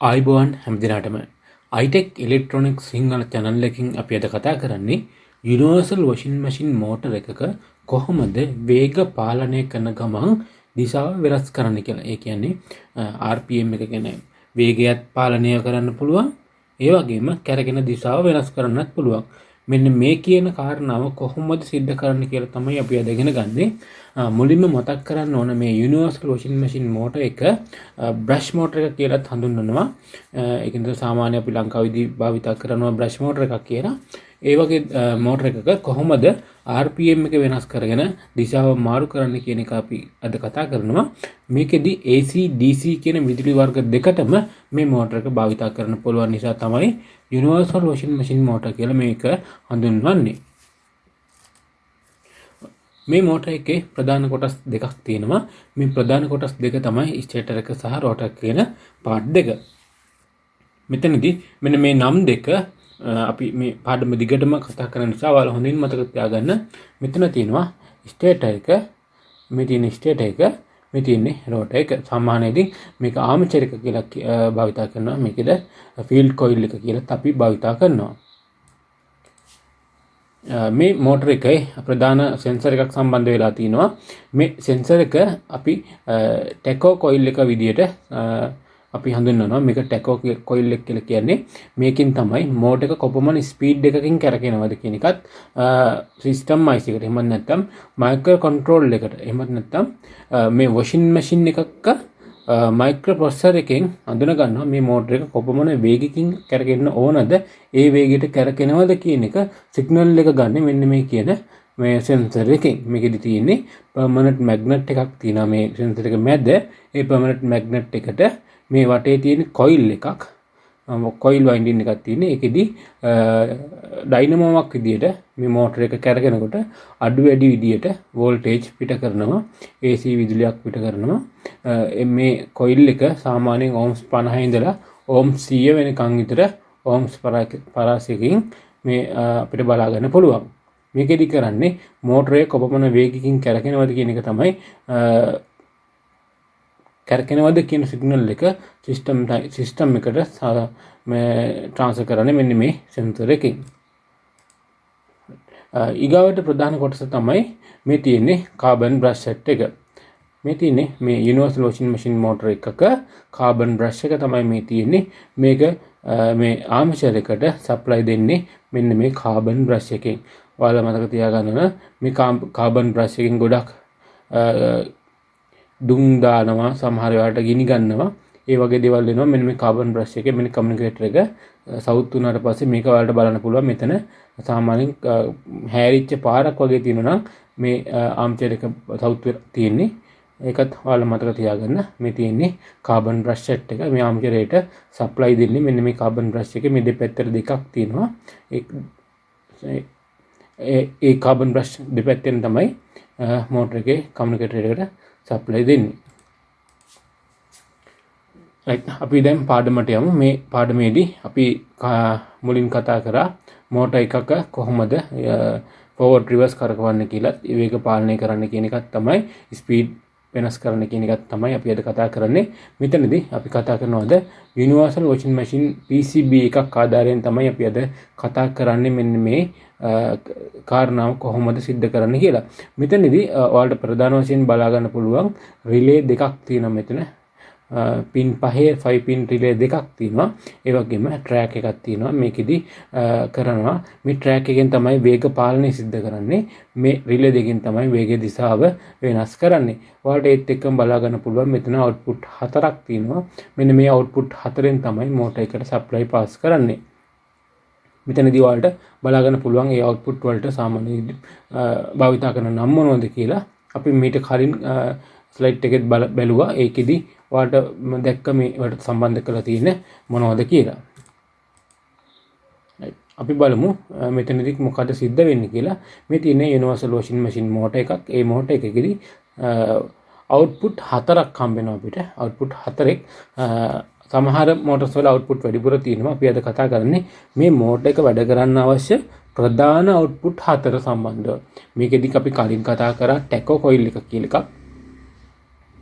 ආයිබෝන් හැමදිනාටම I-TEC Electronic Sinhala channel එකකින් අපි අද කතා කරන්නේ universal washing machine motor එකක කොහොමද වේග පාලනය කරන ගමන් දිශාව වෙනස් කරන්න කියලා. ඒ කියන්නේ RPM එක ගැන වේගයත් පාලනය කරන්න පුළුවන්. ඒ වගේම කැරගෙන දිශාව වෙනස් කරන්නත් පුළුවන්. මෙන්න මේ කියන කාරණාව කොහොමද සිද්ධ කරන්න කියලා තමයි අපි අද ඉගෙන ගන්නේ. මුලින්ම මතක් කරන්න ඕන මේ universal washing machine motor එක brush motor එක කියලාත් හඳුන්වනවා. ඒක නිසා සාමාන්‍ය අපි ලංකාවේදී භාවිත කරනවා brush motor එකක් කියලා. ඒ වගේ motor එකක කොහොමද RPM එක වෙනස් කරගෙන දිශාව මාරු කරන්න කියන එක අපි අද කතා කරනවා. මේකෙදි AC DC කියන විදුලි වර්ග දෙකටම මේ motor එක භාවිත කරන්න පුළුවන් නිසා තමයි universal washing machine motor කියලා මේක හඳුන්වන්නේ. මේ motor එකේ ප්‍රධාන කොටස් දෙකක් තියෙනවා. මේ ප්‍රධාන කොටස් දෙක තමයි ස්ටේටර් එක සහ රෝටර් කියන පාර්ට් දෙක. මෙතනදී මෙන්න මේ නම් දෙක අපි මේ පාඩම දිගටම කතා කරන නිසා ඔයාලා හොඳින් මතක තියාගන්න. මෙතන තියෙනවා ස්ටේටර් එක, මේ තියෙන ස්ටේටර් එක, මේ තියෙන්නේ රෝටර් එක. සාමාන්‍යයෙන් මේක ආමචර් එක කියලා භාවිත කරනවා. මේකද ෆීල්ඩ් කොයිල් එක කියලා අපි භාවිත කරනවා. මේ මෝටර එකේ ප්‍රධාන සෙන්සර් එකක් සම්බන්ධ වෙලා තිනවා. මේ සෙන්සර් එක අපි ටැකෝ කොයිල් එක විදියට අපි හඳුන්වනවා. මේක ටැකෝ කොයිල් එක කියලා කියන්නේ මේකෙන් තමයි මෝටර එක කොපමණ ස්පීඩ් එකකින් කරකිනවද කියන එකත් සිස්ටම් IC එකට එහෙම නැත්නම් මයික්‍රෝ කන්ට්‍රෝල් එකට එහෙම නැත්නම් මේ වොෂින් මැෂින් එකක මයික්‍රෝ ප්‍රොසෙසර් එකෙන් අඳුන ගන්නවා මේ මෝටර එක කොපමණ වේගකින් කරකෙන්න ඕනද, ඒ වේගයට කරකිනවද කියන එක සිග්නල් එක ගන්න මෙන්න මේ කියන මේ සෙන්සර් එකෙන්. මේකෙදි තියෙන්නේ පර්මනන්ට් මැග්නට් එකක් තියෙනවා මේ සෙන්සර් එක මැද. ඒ පර්මනන්ට් මැග්නට් එකට මේ වටේ තියෙන කොයිල් එකක්, කොයිල් වයින්ඩින් එකක් තියෙන. ඒකෙදි ඩයිනමෝවක් විදියට මේ මෝටර එක කරගෙනකොට අඩු වැඩි විදියට වෝල්ටේජ් පිට කරනවා, AC විදුලියක් පිට කරනවා. මේ කොයිල් එක සාමාන්‍යයෙන් ඕම්ස් 50 ඉඳලා ඕම්ස් 100 වෙනකන් විතර ඕම්ස් පරාසයකින් මේ අපිට බලා ගන්න පුළුවන්. මේකෙදි කරන්නේ මෝටරේ කොපමණ වේගකින් කරකිනවද කියන එක තමයි කරකිනවද කියන සිග්නල් එක සිස්ටම් එකට ට්‍රාන්ස්ෆර් කරන්නේ මෙන්න මේ සෙන්සර් එකෙන්. ඊගාවට ප්‍රධාන කොටස තමයි මේ තියෙන්නේ කාබන් බ්‍රෂ් සෙට් එක. මේ තියෙන්නේ මේ universal washing machine motor එකක කාබන් බ්‍රෂ් එක තමයි මේ තියෙන්නේ. මේක මේ ආර්මචර් එකට සප්ලයි දෙන්නේ මෙන්න මේ කාබන් බ්‍රෂ් එකෙන්. ඔයාලා මතක තියාගන්න ඕන මේ කාබන් බ්‍රෂ් එකෙන් ගොඩක් දුම් දානවා, සමහර වෙලාවට ගිනි ගන්නවා. ඒ වගේ දේවල් වෙනවා. මෙන්න මේ කාබන් බ්‍රෂ් එකේ මෙන්න කමියුනිකේටර් එක සවුත් වුණාට පස්සේ මේක ඔයාලට බලන්න පුළුවන්. මෙතන සාමාන්‍යයෙන් හැරිච්ච පාරක් වගේ තියෙනවා නම් මේ ආම්චර් එක සවුත් තියෙන්නේ. ඒකත් ඔයාලා මතක තියාගන්න. මේ තියෙන්නේ කාබන් බ්‍රෂ් සෙට් එක. මේ ආම්චරේට සප්ලයි දෙන්නේ මෙන්න මේ කාබන් බ්‍රෂ් එකේ මේ දෙපැත්තට දෙකක් තියෙනවා. ඒ කාබන් බ්‍රෂ් දෙපැත්තෙන් තමයි මෝටර එකේ කමියුනිකේටර් එකට සප්ලයි දෙන්නේ. අපි දැන් පාඩමට යමු. මේ පාඩමේදී අපි මුලින් කතා කරා මෝටර එකක කොහොමද ෆෝවර්ඩ් රිවර්ස් කරකවන්න කියලා, වේග පාලනය කරන්න කියන එකත් තමයි, ස්පීඩ් වෙනස් කරන්න කියන එකත් තමයි අපි අද කතා කරන්නේ. මෙතනදී අපි කතා කරනවාද universal washing machine PCB එකක් ආධාරයෙන් තමයි අපි අද කතා කරන්නේ මෙන්න මේ කාරණාව කොහොමද සිද්ධ කරන්න කියලා. මෙතනදී ඔයාලට ප්‍රධාන වශයෙන් බලා ගන්න පුළුවන් රිලේ දෙකක් තියෙනවා. මෙතන පින් 5 පින් රිලේ දෙකක් තියෙනවා. ඒ වගේම ට්‍රැක් එකක් තියෙනවා. මේකෙදි කරනවා මේ ට්‍රැක් එකෙන් තමයි වේග පාලනය සිද්ධ කරන්නේ. මේ රිලේ දෙකෙන් තමයි වේග දිශාව වෙනස් කරන්නේ. ඔයාලට ඒත් එක්කම බලා ගන්න පුළුවන් මෙතන අවුට්පුට් 4ක් තියෙනවා. මෙන්න මේ අවුට්පුට් 4ෙන් තමයි මෝටර එකට සප්ලයි පාස් කරන්නේ. මෙතනදී ඔයාලට බලා ගන්න පුළුවන් ඒ අවුට්පුට් වලට සාමාන්‍යයෙන් භාවිත කරන නම් මොනවද කියලා. අපි මීට කලින් ස්ලයිඩ් එකෙත් බැලුවා. ඒකෙදි ඔයාලට දැක්ක මේ වලට සම්බන්ධ කරලා තියෙන මොනවද කියලා. අපි බලමු මෙතනදී මොකද සිද්ධ වෙන්නේ කියලා. මේ තියෙන universal washing machine motor එකක්. ඒ motor එකකදී අවුට්පුට් 4ක් හම්බ වෙනවා අපිට. අවුට්පුට් 4ක් සමහර මෝටර්ස් වල අවුට්පුට් වැඩිපුර තියෙනවා. අපි අද කතා කරන්නේ මේ මෝටර් එක වැඩ කරන්න අවශ්‍ය ප්‍රධාන අවුට්පුට් 4 සම්බන්ධව. මේකෙදි අපි කලින් කතා කරා ටැකෝ කොයිල් එක කියලා එකක්.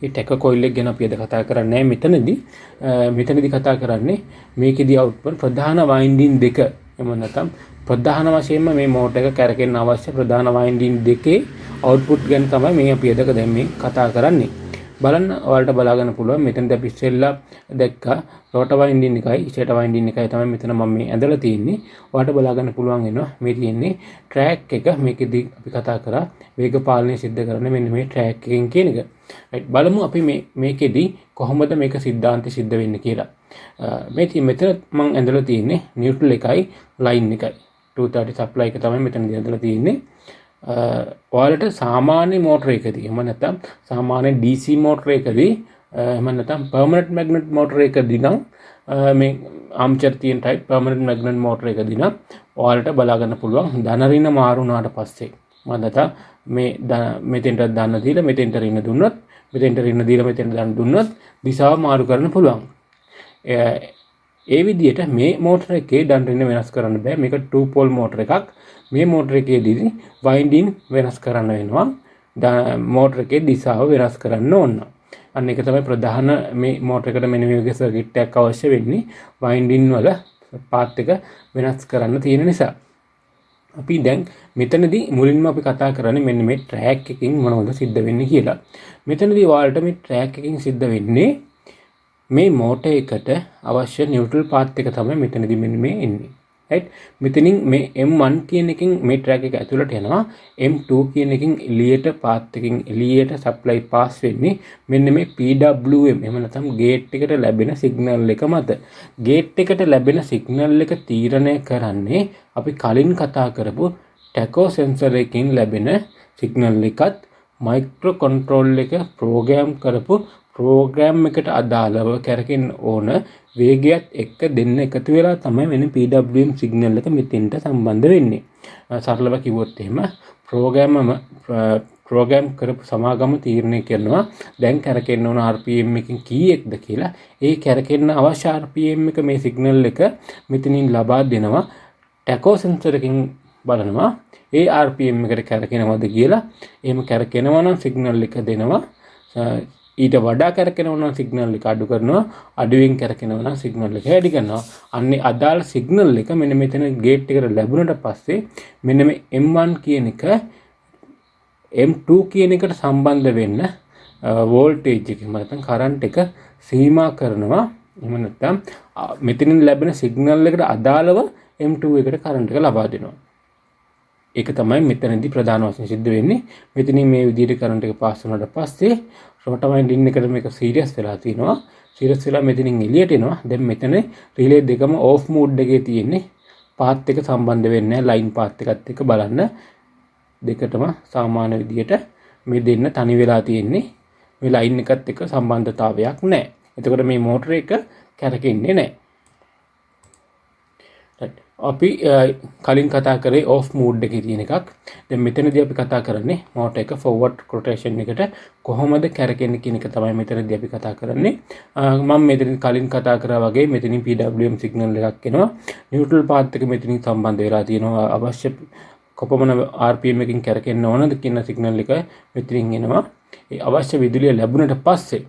ඒ ටැක කොයිල් එක ගැන අපි අද කතා කරන්නේ මෙතනදී කතා කරන්නේ මේකෙදී අවුට්පුට් ප්‍රධාන වයින්ඩින් දෙක එහෙම නැත්නම් ප්‍රධාන වශයෙන්ම මේ මෝටර් එක කැරකෙන්න අවශ්‍ය ප්‍රධාන වයින්ඩින් දෙකේ අවුට්පුට් ගැන තමයි මේ අපි අද දැන් මේ කතා කරන්නේ. බලන්න ඔයාලට බලා ගන්න පුළුවන් මෙතනදී අපි ඉස්සෙල්ලා දැක්කා රෝටර් වයින්ඩින් එකයි ස්ටේටර් වයින්ඩින් එකයි තමයි මෙතන මම මේ ඇඳලා තියෙන්නේ. ඔයාලට බලා ගන්න පුළුවන් වෙනවා මේ තියෙන්නේ ට්‍රැක් එක. මේකෙදී අපි කතා කරා වේග පාලනය සිද්ධ කරන මෙන්න මේ ට්‍රැක් එකෙන් කියන එක. රයිට් බලමු අපි මේකෙදී කොහොමද මේක සිද්ධාන්තය සිද්ධ වෙන්නේ කියලා. මෙතන මම ඇඳලා තියෙන්නේ නියුට්‍රල් එකයි ලයින් එකයි 230 සප්ලයි එක තමයි මෙතනදී ඇඳලා තියෙන්නේ. ඔයාලට සාමාන්‍ය මෝටර එකදී එහෙම නැත්නම් සාමාන්‍ය DC මෝටර එකදී එහෙම නැත්නම් පර්මනන්ට් මැග්නට් මෝටර එකදී නම් මේ ආම්චර් තියෙන ටයිප් පර්මනන්ට් මැග්නට් මෝටර එකදී නම් ඔයාලට බලා ගන්න පුළුවන් ධන ඍණ මාරු වුණාට පස්සේ මම නැත්නම් මේ මෙතෙන්ට ධන දීලා මෙතෙන්ට ඍණ දුන්නොත් මෙතෙන්ට ඍණ දීලා මෙතෙන්ට ධන දුන්නොත් දිශාව මාරු කරන්න පුළුවන්. ඒ විදිහට මේ මෝටර එකේ ධන ඍණ වෙනස් කරන්න බෑ. මේක 2 පෝල් මෝටර එකක්. මේ මෝටර එකේදී වයින්ඩින් වෙනස් කරන්න වෙනවා. මෝටර එකේ දිශාව වෙනස් කරන්න ඕන. අන්න ඒක තමයි ප්‍රධාන මේ මෝටර එකට මෙන්න මේ වගේ සර්කිට් එකක් අවශ්‍ය වෙන්නේ. වයින්ඩින් වල පාත් එක වෙනස් කරන්න තියෙන නිසා. අපි දැන් මෙතනදී මුලින්ම අපි කතා කරන්නේ මෙන්න මේ ට්‍රැක් එකකින් මොනවද සිද්ධ වෙන්නේ කියලා. මෙතනදී ඔයාලට මේ ට්‍රැක් එකකින් සිද්ධ වෙන්නේ මේ මෝටර එකට අවශ්‍ය නියුට්‍රල් පාත් එක තමයි මෙතනදී මෙන්න මේ එන්නේ. right මෙතනින් මේ M1 කියන එකෙන් මේ ට්‍රැක් එක ඇතුළට යනවා. M2 කියන එකෙන් එළියට පාත් එකකින් එළියට සප්ලයි පාස් වෙන්නේ මෙන්න මේ PWM එහෙම නැත්නම් ගේට් එකට ලැබෙන සිග්නල් එක මත. ගේට් එකට ලැබෙන සිග්නල් එක තීරණය කරන්නේ අපි කලින් කතා කරපු ටැකෝ සෙන්සර් එකකින් ලැබෙන සිග්නල් එකත් මයික්‍රෝ කන්ට්‍රෝල් එක ප්‍රෝග්‍රෑම් කරපු ප්‍රෝග්‍රෑම් එකට අදාළව කැරකෙන්න ඕන වේගයත් එක්ක දෙන්න එකතු වෙලා තමයි වෙන PWM සිග්නල් එක මෙතෙන්ට සම්බන්ධ වෙන්නේ. සරලව කිව්වොත් එහෙම ප්‍රෝග්‍රෑම් කරපු සමාගම තීරණය කරනවා දැන් කැරකෙන්න ඕන RPM එකකින් කීයක්ද කියලා. ඒ කැරකෙන්න අවශ්‍ය RPM එක මේ සිග්නල් එක මෙතනින් ලබා දෙනවා. ටැකෝ සෙන්සර් එකකින් බලනවා ඒ RPM එකට කැරකෙනවද කියලා. එහෙම කැරකෙනවා නම් සිග්නල් එක දෙනවා. ඊට වඩා කැරකෙනවා නම් සිග්නල් එක අඩු කරනවා. අඩුවෙන් කැරකෙනවා නම් සිග්නල් එක වැඩි කරනවා. අන්නේ අදාළ සිග්නල් එක මෙන්න මෙතන ගේට් එකට ලැබුණට පස්සේ මෙන්න මේ M1 කියන එක M2 කියන එකට සම්බන්ධ වෙන්න වෝල්ටේජ් එක නැත්නම් කරන්ට් එක සීමා කරනවා. එහෙම නැත්නම් මෙතනින් ලැබෙන සිග්නල් එකට අදාළව M2 එකට කරන්ට් එක ලබා දෙනවා. ඒක තමයි මෙතනදී ප්‍රධාන වශයෙන් සිද්ධ වෙන්නේ. මෙතනින් මේ විදිහට කරන්ට් එක පාස් වුණාට පස්සේ රෝටර් වයින්ඩින් එකට මේක සීරියස් වෙලා තිනවා. සීරියස් වෙලා මෙතනින් එළියට එනවා. දැන් මෙතන රිලේ දෙකම ඕෆ් මෝඩ් එකේ තියෙන්නේ. පාත් එක සම්බන්ධ වෙන්නේ නැහැ. ලයින් පාත් එකත් එක්ක බලන්න. දෙකටම සාමාන්‍ය විදිහට මේ දෙන්න තනි වෙලා තියෙන්නේ. මේ ලයින් එකත් එක්ක සම්බන්ධතාවයක් නැහැ. එතකොට මේ මෝටර එක කැරකෙන්නේ නැහැ. අපි කලින් කතා කරේ ඕෆ් මෝඩ් එකේ තියෙන එකක්. දැන් මෙතනදී අපි කතා කරන්නේ මෝටර එක ෆෝවර්ඩ් රොටේෂන් එකට කොහොමද කැරකෙන්නේ කියන එක තමයි මෙතනදී අපි කතා කරන්නේ. මම මෙතන කලින් කතා කරා වගේ මෙතනින් PWM සිග්නල් එකක් එනවා. නියුට්‍රල් පාත් එක මෙතනින් සම්බන්ධ වෙලා තියෙනවා. අවශ්‍ය කොපමණ RPM එකකින් කැරකෙන්න ඕනද කියන සිග්නල් එක මෙතනින් එනවා. ඒ අවශ්‍ය විදුලිය ලැබුණට පස්සේ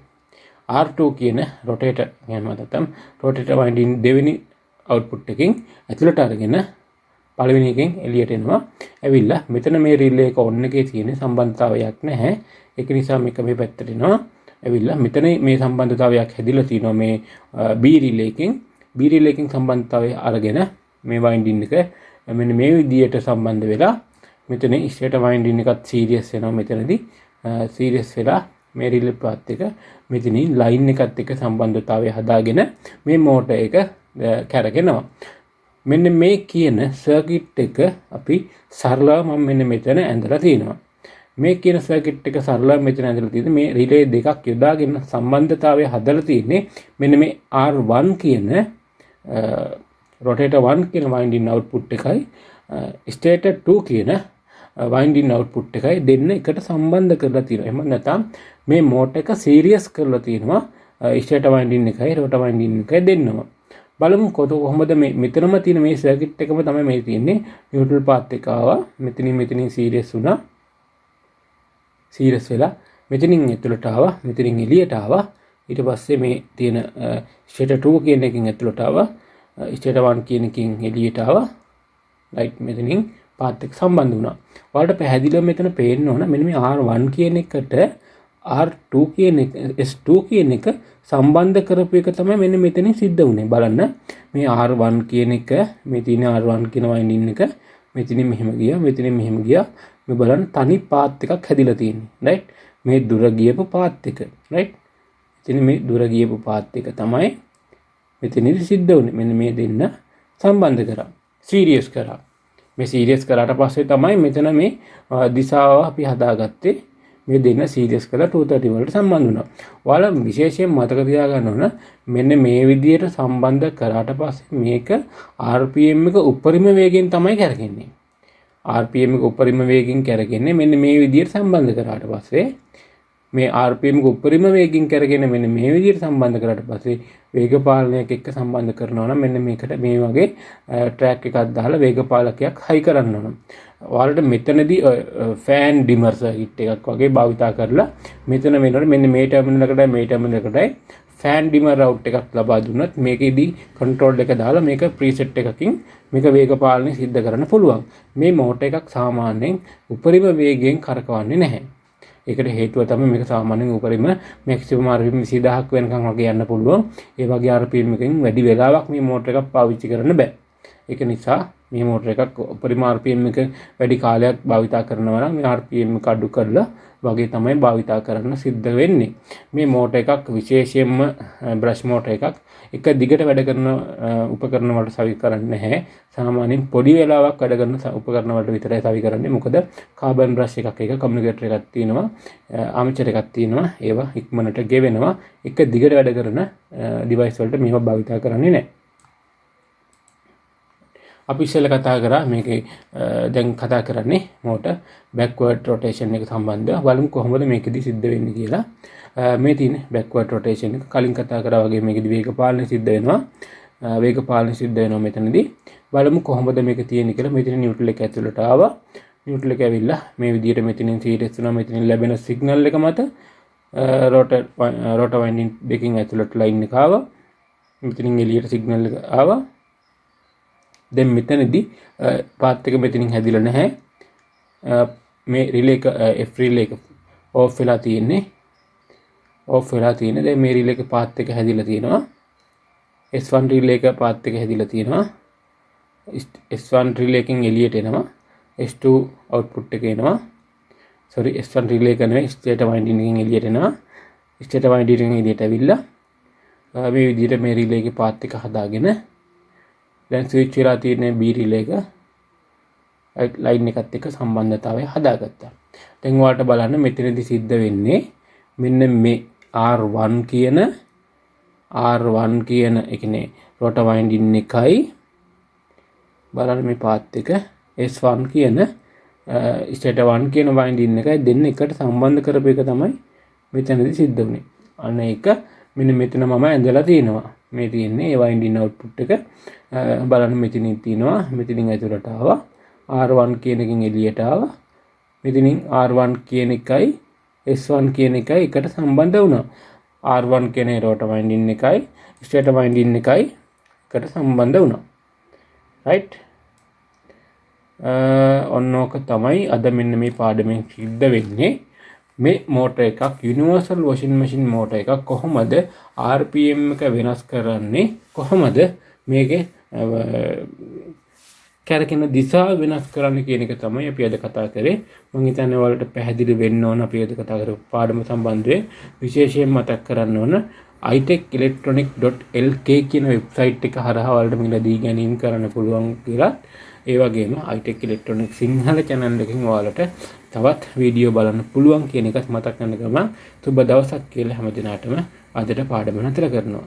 R2 කියන රොටේටර් එහෙම නැත්නම් රොටේටර් වයින්ඩින් දෙවෙනි අවුට්පුට් එකකින් ඇතුළට අරගෙන පළවෙනි එකෙන් එළියට එනවා. ඇවිල්ලා මෙතන මේ රිලේ එක ඔන් එකේ තියෙන සම්බන්ධතාවයක් නැහැ. ඒක නිසා මේක මේ පැත්තට එනවා. ඇවිල්ලා මෙතන මේ සම්බන්ධතාවයක් හැදිලා තියෙනවා මේ B රිලේ එකෙන්. B රිලේ එකෙන් සම්බන්ධතාවය අරගෙන මේ වයින්ඩින් එක මෙන්න මේ විදියට සම්බන්ධ වෙලා මෙතන ස්ටේටර් වයින්ඩින් එකත් සීරියස් වෙනවා මෙතනදී. සීරියස් වෙලා මේ රිලේ පාත් එක මෙතනින් ලයින් එකත් එක්ක සම්බන්ධතාවය හදාගෙන මේ මෝටර එක කැරගෙනවා. මෙන්න මේ කියන සර්කිට් එක අපි සරලව මම මෙන්න මෙතන ඇඳලා තියෙනවා. මේ කියන සර්කිට් එක සරලව මෙතන ඇඳලා තියෙන්නේ මේ රිලේ දෙකක් යොදාගෙන සම්බන්ධතාවය හදලා තියෙන්නේ මෙන්න මේ R1 කියන රොටේටර් 1 කියන වයින්ඩින් අවුට්පුට් එකයි ස්ටේටර් 2 කියන වයින්ඩින් අවුට්පුට් එකයි දෙන්න එකට සම්බන්ධ කරලා තියෙනවා. එහෙම නැත්නම් මේ මෝටර එක සීරියස් කරලා තියෙනවා ස්ටේටර් වයින්ඩින් එකයි රොටර් වයින්ඩින් එකයි දෙන්නම. බලමු කොහොමද මේ මෙතනම තියෙන මේ සර්කිට් එකම තමයි මේ තියෙන්නේ. නියුට්‍රල් පාත් එක ආවා. මෙතනින් සීරියස් වුණා. සීරියස් වෙලා මෙතනින් ඇතුළට ආවා, මෙතනින් එළියට ආවා. ඊට පස්සේ මේ තියෙන ස්ටේටර් 2 කියන එකකින් ඇතුළට ආවා, ස්ටේටර් 1 කියන එකකින් එළියට ආවා. රයිට්, මෙතනින් පාත් එක සම්බන්ධ වුණා. ඔයාලට පැහැදිලිව මෙතන පේන්න ඕන මෙන්න මේ R1 කියන එකට R2 කියන එක S2 කියන එක සම්බන්ධ කරපු එක තමයි මෙන්න මෙතනින් සිද්ධ වුණේ. බලන්න මේ R1 කියන එක, මේ තියෙන R1 කියන වයින්ඩින් එක මෙතනින් මෙහෙම ගියා, මෙතනින් මෙහෙම ගියා. මේ බලන්න තනි පාත් එකක් හැදිලා තියෙන්නේ. රයිට්, මේ දුර ගියපු පාත් එක. රයිට්, ඉතින් මේ දුර ගියපු පාත් එක තමයි මෙතනදි සිද්ධ වුණේ. මෙන්න මේ දෙන්න සම්බන්ධ කරා, සීරියස් කරා. මේ සීරියස් කරාට පස්සේ තමයි මෙතන මේ දිශාව අපි හදාගත්තේ. මේ දෙන්න සීරියස් කරලා 230 වලට සම්බන්ධ වුණා. ඔයාලා විශේෂයෙන් මතක තියාගන්න ඕන මෙන්න මේ විදියට සම්බන්ධ කරාට පස්සේ මේක RPM එක උපරිම වේගයෙන් තමයි කරගෙන්නේ. RPM එක උපරිම වේගයෙන් කරගෙන්නේ මෙන්න මේ විදියට සම්බන්ධ කරාට පස්සේ මේ RPM එක උපරිම වේගයෙන් කරගෙන මෙන්න මේ විදියට සම්බන්ධ කරාට පස්සේ වේග පාලනයක් එක්ක සම්බන්ධ කරනවා නම් මෙන්න මේකට මේ වගේ ට්‍රැක් එකක් දාලා වේග පාලකයක් හයි කරන්න ඕන. ඔයාලට මෙතනදී ෆෑන් ඩිමර් සර්කිට් එකක් වගේ භාවිතා කරලා මෙතන වෙනකොට මෙන්න මේ ටර්මිනල් එකටයි මේ ටර්මිනල් එකටයි ෆෑන් ඩිමර් අවුට් එකක් ලබා දුන්නොත් මේකෙදී කන්ට්‍රෝල් එක දාලා මේක ප්‍රීසෙට් එකකින් මේක වේග පාලනය සිද්ධ කරන්න පුළුවන්. මේ මෝටර් එකක් සාමාන්‍යයෙන් උපරිම වේගයෙන් කරකවන්නේ නැහැ. ඒකට හේතුව තමයි මේක සාමාන්‍යයෙන් උපරිම මැක්සිමම් RPM 20000ක් වෙනකන් වගේ යන්න පුළුවන්. ඒ වගේ RPM එකකින් වැඩි වෙලාවක් මේ මෝටර් එකක් පාවිච්චි කරන්න බෑ. ඒක නිසා මේ මෝටර් එකක් උපරිම RPM එක වැඩි කාලයක් භාවිතා කරනවා නම් මේ RPM එක අඩු කරලා වගේ තමයි භාවිතා කරන්න සිද්ධ වෙන්නේ. මේ මෝටර් එකක් විශේෂයෙන්ම බ්‍රෂ් මෝටර් එකක් එක දිගට වැඩ කරන උපකරණ වලට සවි කරන්නේ නැහැ. සාමාන්‍යයෙන් පොඩි වෙලාවක් වැඩ කරන උපකරණ වලට විතරයි සවි කරන්නේ. මොකද කාබන් බ්‍රෂ් එකක්, එක කම්යුනිකේටර් එකක් තියෙනවා, ආමචර් එකක් තියෙනවා. ඒවා ඉක්මනට ගෙවෙනවා. එක දිගට වැඩ කරන ඩිවයිස් වලට මේවා භාවිතා කරන්නේ නැහැ. අපි ඉස්සෙල්ලා කතා කරා මේකේ දැන් කතා කරන්නේ මෝටර් බෑක්වර්ඩ් රොටේෂන් එක සම්බන්ධව. බලමු කොහොමද මේකෙදි සිද්ධ වෙන්නේ කියලා. මේ තියෙන බෑක්වර්ඩ් රොටේෂන් එක කලින් කතා කරා වගේ මේකෙදි වේග පාලනය සිද්ධ වෙනවා. වේග පාලනය සිද්ධ වෙනවා මෙතනදී. බලමු කොහොමද මේක තියෙන්නේ කියලා. මෙතන නියුට්‍රල් එක ඇතුළට ආවා. නියුට්‍රල් එක ඇවිල්ලා මේ විදිහට මෙතනින් සීරියස් වෙනවා. මෙතනින් ලැබෙන සිග්නල් එක මත රෝටර් වයින්ඩින් දෙකකින් ඇතුළට ලයින් එක ආවා. මෙතනින් එළියට සිග්නල් එක ආවා. දැන් මෙතනදී පාත් එක මෙතනින් හැදිලා නැහැ. මේ රිලේ එක F රිලේ එක ඕෆ් වෙලා තියෙන්නේ. දැන් මේ රිලේ එක පාත් එක හැදිලා තියෙනවා. S1 රිලේ එක පාත් එක හැදිලා තියෙනවා. S1 රිලේ එකෙන් එළියට එනවා. S2 අවුට්පුට් එක එනවා. S1 රිලේ එක නෙවෙයි, ස්ටේටර් වයින්ඩින් එකෙන් එළියට එනවා. ස්ටේටර් වයින්ඩින් එකෙන් එළියට ඇවිල්ලා මේ විදිහට මේ රිලේ එකේ පාත් එක හදාගෙන දැන් ස්විච් වෙලා තියෙන B රිලේ එක ලයින් එකත් එක්ක සම්බන්ධතාවය හදාගත්තා. දැන් ඔයාලට බලන්න මෙතනදී සිද්ධ වෙන්නේ මෙන්න මේ R1 කියන ඒ කියන්නේ රෝටර් වයින්ඩින් එකයි බලන්න මේ පාත් එක S1 කියන ස්ටේටර් 1 කියන වයින්ඩින් එකයි දෙන්න එකට සම්බන්ධ කරපු එක තමයි මෙතනදී සිද්ධ වුනේ. අන්න ඒක මෙන්න මෙතන මම ඇඳලා තියෙනවා. මේ තියෙන්නේ ඒ වයින්ඩින් අවුට්පුට් එක. බලන්න මෙතනින් තියෙනවා. මෙතනින් ඇතුළට ආවා. R1 කියන එකෙන් එළියට ආවා. මෙතනින් R1 කියන එකයි S1 කියන එකයි එකට සම්බන්ධ වුණා. R1 කියන රෝටර් වයින්ඩින් එකයි ස්ටේටර් වයින්ඩින් එකයි එකට සම්බන්ධ වුණා. රයිට්. ඔන්නෝක තමයි අද මෙන්න මේ පාඩමෙන් සිද්ධ වෙන්නේ. මේ මෝටර් එකක් යුනිවර්සල් වොෂින් මැෂින් මෝටර් එකක් කොහොමද RPM එක වෙනස් කරන්නේ, කොහොමද මේකේ කැරකෙන දිශාව වෙනස් කරන්න කියන එක තමයි අපි අද කතා කරේ. මම හිතන්නේ ඔයාලට පැහැදිලි වෙන්න ඕන අපි අද කතා කරපු පාඩම සම්බන්ධයෙන්. විශේෂයෙන් මතක් කරන්න ඕන I-TECelectronic.lk කියන වෙබ්සයිට් එක හරහා ඔයාලට මිලදී ගැනීම කරන්න පුළුවන් කියලා. ඒ වගේම I-TEC Electronic සිංහල channel එකකින් ඔයාලට තවත් වීඩියෝ බලන්න පුළුවන් කියන එකත් මතක් කරන ගමන් සුබ දවසක් කියලා හැම දිනාටම අදට පාඩම නතර කරනවා.